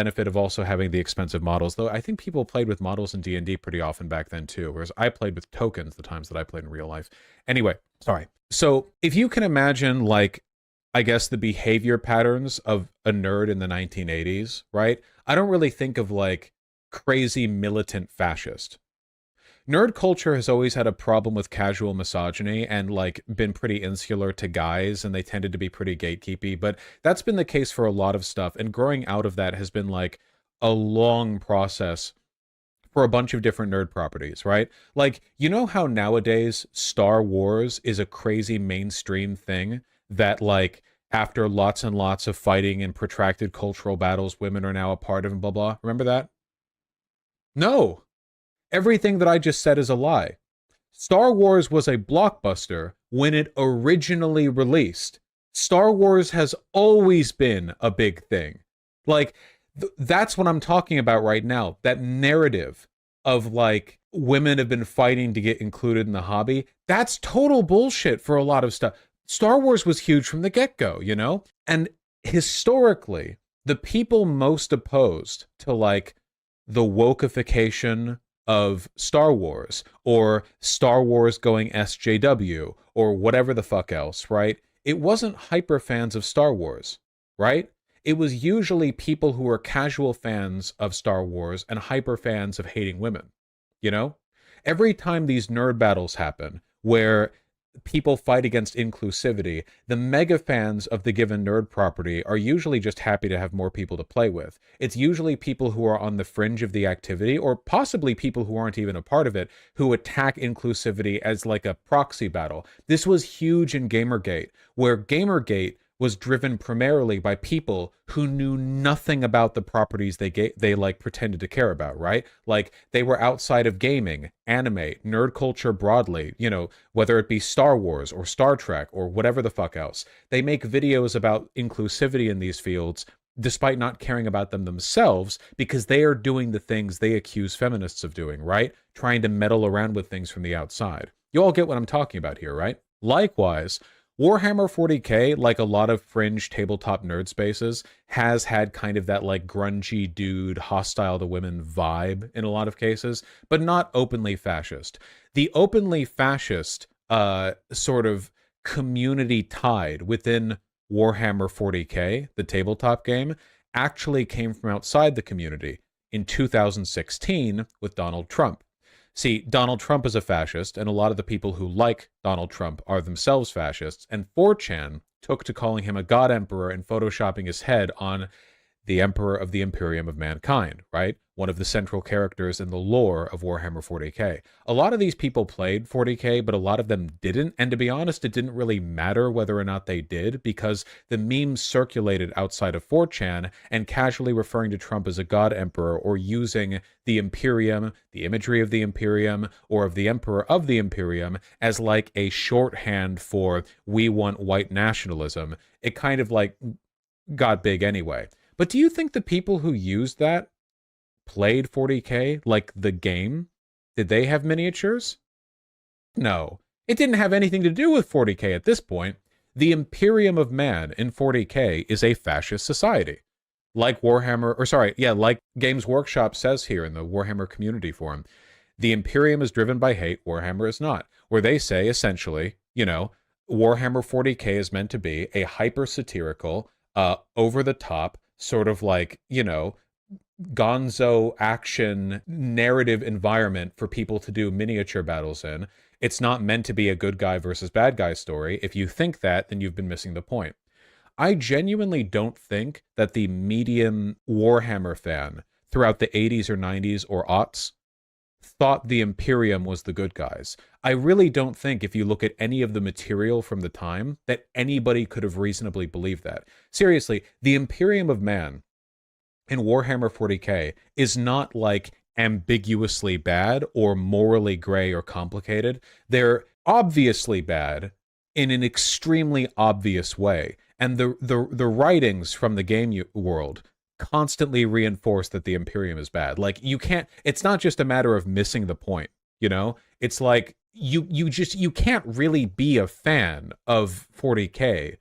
benefit of also having the expensive models, though I think people played with models in D&D pretty often back then too, whereas I played with tokens the times that I played in real life. Anyway, sorry. So if you can imagine, like, I guess the behavior patterns of a nerd in the 1980s, right? I don't really think of like crazy militant fascist. Nerd culture has always had a problem with casual misogyny and like been pretty insular to guys, and they tended to be pretty gatekeepy, but that's been the case for a lot of stuff, and growing out of that has been like a long process for a bunch of different nerd properties, right? Like, you know how nowadays Star Wars is a crazy mainstream thing that, like, after lots and lots of fighting and protracted cultural battles, women are now a part of and blah blah. Remember that? No. Everything that I just said is a lie. Star Wars was a blockbuster when it originally released. Star Wars has always been a big thing. Like, that's what I'm talking about right now. That narrative of like women have been fighting to get included in the hobby. That's total bullshit for a lot of stuff. Star Wars was huge from the get-go, you know? And historically, the people most opposed to like the wokeification of Star Wars or Star Wars going SJW or whatever the fuck else, right? It wasn't hyper fans of Star Wars, right? It was usually people who were casual fans of Star Wars and hyper fans of hating women, you know? Every time these nerd battles happen where people fight against inclusivity, the mega fans of the given nerd property are usually just happy to have more people to play with. It's usually people who are on the fringe of the activity, or possibly people who aren't even a part of it, who attack inclusivity as like a proxy battle. This was huge in Gamergate, where Gamergate was driven primarily by people who knew nothing about the properties they like pretended to care about, right? Like they were outside of gaming, anime, nerd culture broadly, you know, whether it be Star Wars or Star Trek or whatever the fuck else. They make videos about inclusivity in these fields despite not caring about them themselves because they are doing the things they accuse feminists of doing, right? Trying to meddle around with things from the outside. You all get what I'm talking about here, right? Likewise, Warhammer 40k, like a lot of fringe tabletop nerd spaces, has had kind of that like grungy dude, hostile to women vibe in a lot of cases, but not openly fascist. The openly fascist sort of community tide within Warhammer 40k, the tabletop game, actually came from outside the community in 2016 with Donald Trump. See, Donald Trump is a fascist, and a lot of the people who like Donald Trump are themselves fascists, and 4chan took to calling him a god emperor and photoshopping his head on the Emperor of the Imperium of Mankind, right? One of the central characters in the lore of Warhammer 40k. A lot of these people played 40k, but a lot of them didn't, and to be honest, it didn't really matter whether or not they did, because the memes circulated outside of 4chan, and casually referring to Trump as a god emperor, or using the Imperium, the imagery of the Imperium, or of the Emperor of the Imperium, as like a shorthand for we want white nationalism, it kind of like got big anyway. But do you think the people who used that played 40k, like the game? Did they have miniatures? No. It didn't have anything to do with 40k at this point. The Imperium of Man in 40k is a fascist society. Like Warhammer, or sorry, yeah, like Games Workshop says here in the Warhammer community forum, the Imperium is driven by hate, Warhammer is not. Where they say, essentially, you know, Warhammer 40k is meant to be a hyper-satirical, over-the-top, sort of like, you know, gonzo action narrative environment for people to do miniature battles in. It's not meant to be a good guy versus bad guy story. If you think that, then you've been missing the point. I genuinely don't think that the median Warhammer fan throughout the 80s or 90s or aughts thought the Imperium was the good guys. I really don't think, if you look at any of the material from the time, that anybody could have reasonably believed that. Seriously, the Imperium of Man in Warhammer 40k is not like ambiguously bad or morally gray or complicated. They're obviously bad in an extremely obvious way. And the writings from the game world constantly reinforce that the Imperium is bad. Like, you can't, it's not just a matter of missing the point, you know? It's like you can't really be a fan of 40k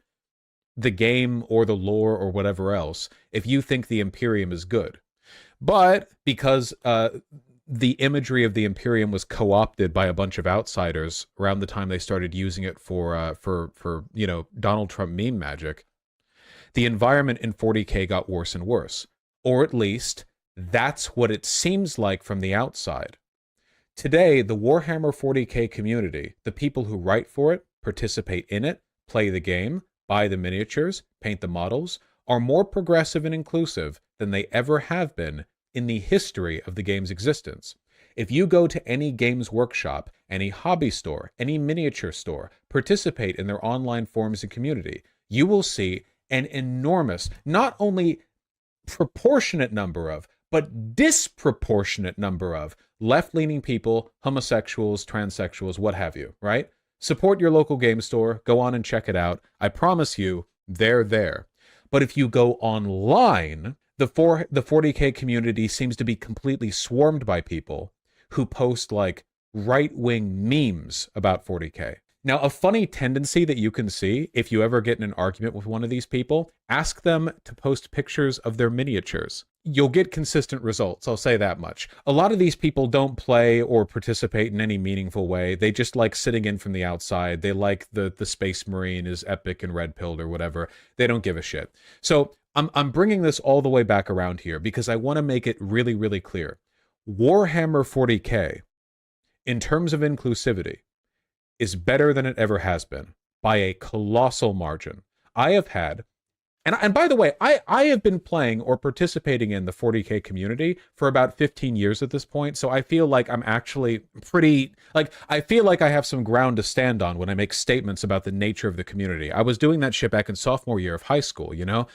the game or the lore or whatever else if you think the Imperium is good. But because the imagery of the Imperium was co-opted by a bunch of outsiders around the time they started using it for Donald Trump meme magic, the environment in 40K got worse and worse. Or at least, that's what it seems like from the outside. Today, the Warhammer 40K community, the people who write for it, participate in it, play the game, buy the miniatures, paint the models, are more progressive and inclusive than they ever have been in the history of the game's existence. If you go to any Games Workshop, any hobby store, any miniature store, participate in their online forums and community, you will see an enormous, not only proportionate number of, but disproportionate number of left-leaning people, homosexuals, transsexuals, what have you, right? Support your local game store. Go on and check it out. I promise you, they're there. But if you go online, the 40K community seems to be completely swarmed by people who post like right-wing memes about 40K. Now, a funny tendency that you can see if you ever get in an argument with one of these people, ask them to post pictures of their miniatures. You'll get consistent results, I'll say that much. A lot of these people don't play or participate in any meaningful way. They just like sitting in from the outside. They like the Space Marine is epic and red-pilled or whatever. They don't give a shit. So I'm bringing this all the way back around here because I want to make it really, really clear. Warhammer 40K, in terms of inclusivity, is better than it ever has been by a colossal margin. I have had, and by the way, I have been playing or participating in the 40K community for about 15 years at this point, so I feel like I'm actually pretty, like, I feel like I have some ground to stand on when I make statements about the nature of the community. I was doing that shit back in sophomore year of high school, you know?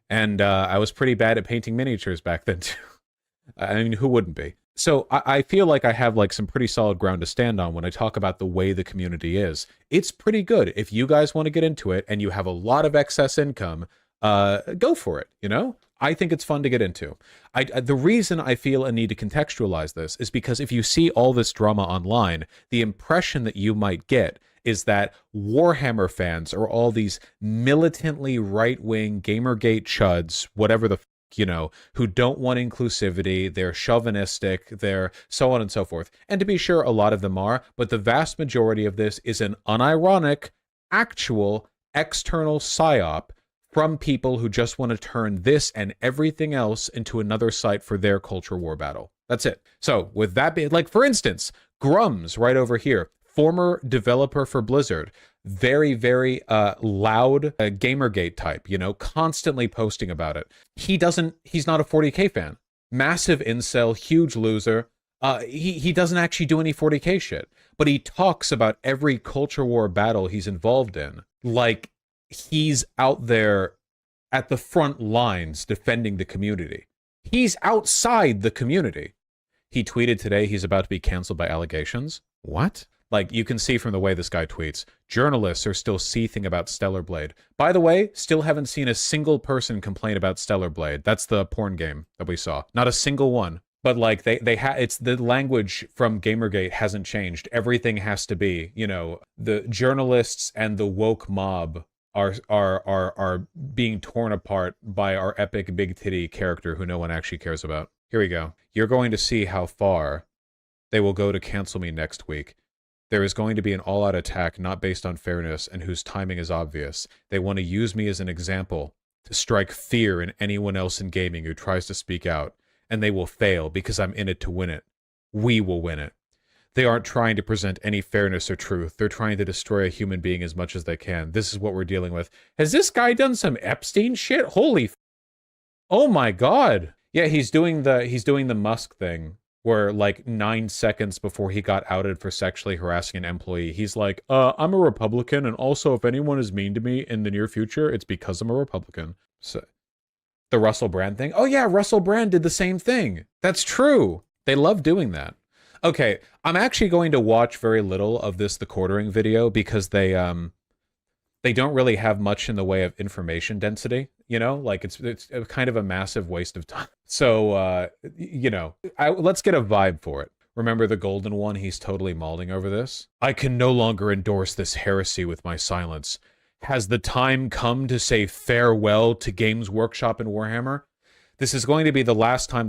And I was pretty bad at painting miniatures back then, too. I mean, who wouldn't be? So I feel like I have like some pretty solid ground to stand on when I talk about the way the community is. It's pretty good. If you guys want to get into it and you have a lot of excess income, go for it, you know? I think it's fun to get into. The reason I feel a need to contextualize this is because if you see all this drama online, the impression that you might get is that Warhammer fans are all these militantly right-wing Gamergate chuds, whatever the you know, who don't want inclusivity, they're chauvinistic, they're so on and so forth. And to be sure, a lot of them are, but the vast majority of this is an unironic, actual, external psyop from people who just want to turn this and everything else into another site for their culture war battle. That's it. So with that being, like, for instance, Grums right over here, former developer for Blizzard, very, very loud Gamergate type, you know, constantly posting about it. He's not a 40K fan. Massive incel, huge loser. He doesn't actually do any 40K shit, but he talks about every culture war battle he's involved in like he's out there at the front lines defending the community. He's outside the community. He tweeted today he's about to be canceled by allegations. What? Like, you can see from the way this guy tweets, journalists are still seething about Stellar Blade. By the way, still haven't seen a single person complain about Stellar Blade. That's the porn game that we saw. Not a single one. But like it's the language from Gamergate hasn't changed. Everything has to be, you know, the journalists and the woke mob are being torn apart by our epic big titty character who no one actually cares about. Here we go. You're going to see how far they will go to cancel me next week. There is going to be an all-out attack not based on fairness and whose timing is obvious. They want to use me as an example to strike fear in anyone else in gaming who tries to speak out, and they will fail because I'm in it to win it. We will win it. They aren't trying to present any fairness or truth. They're trying to destroy a human being as much as they can. This is what we're dealing with. Has this guy done some Epstein shit? Holy oh my god. Yeah, he's doing the Musk thing. Where, like, 9 seconds before he got outed for sexually harassing an employee, he's like, I'm a Republican, and also if anyone is mean to me in the near future, it's because I'm a Republican. So, the Russell Brand thing? Oh yeah, Russell Brand did the same thing. That's true. They love doing that. Okay, I'm actually going to watch very little of the quartering video because they don't really have much in the way of information density, you know? Like, it's kind of a massive waste of time. So, you know, let's get a vibe for it. Remember the Golden One? He's totally mauling over this. I can no longer endorse this heresy with my silence. has the time come to say farewell to Games Workshop and Warhammer? This is going to be the last time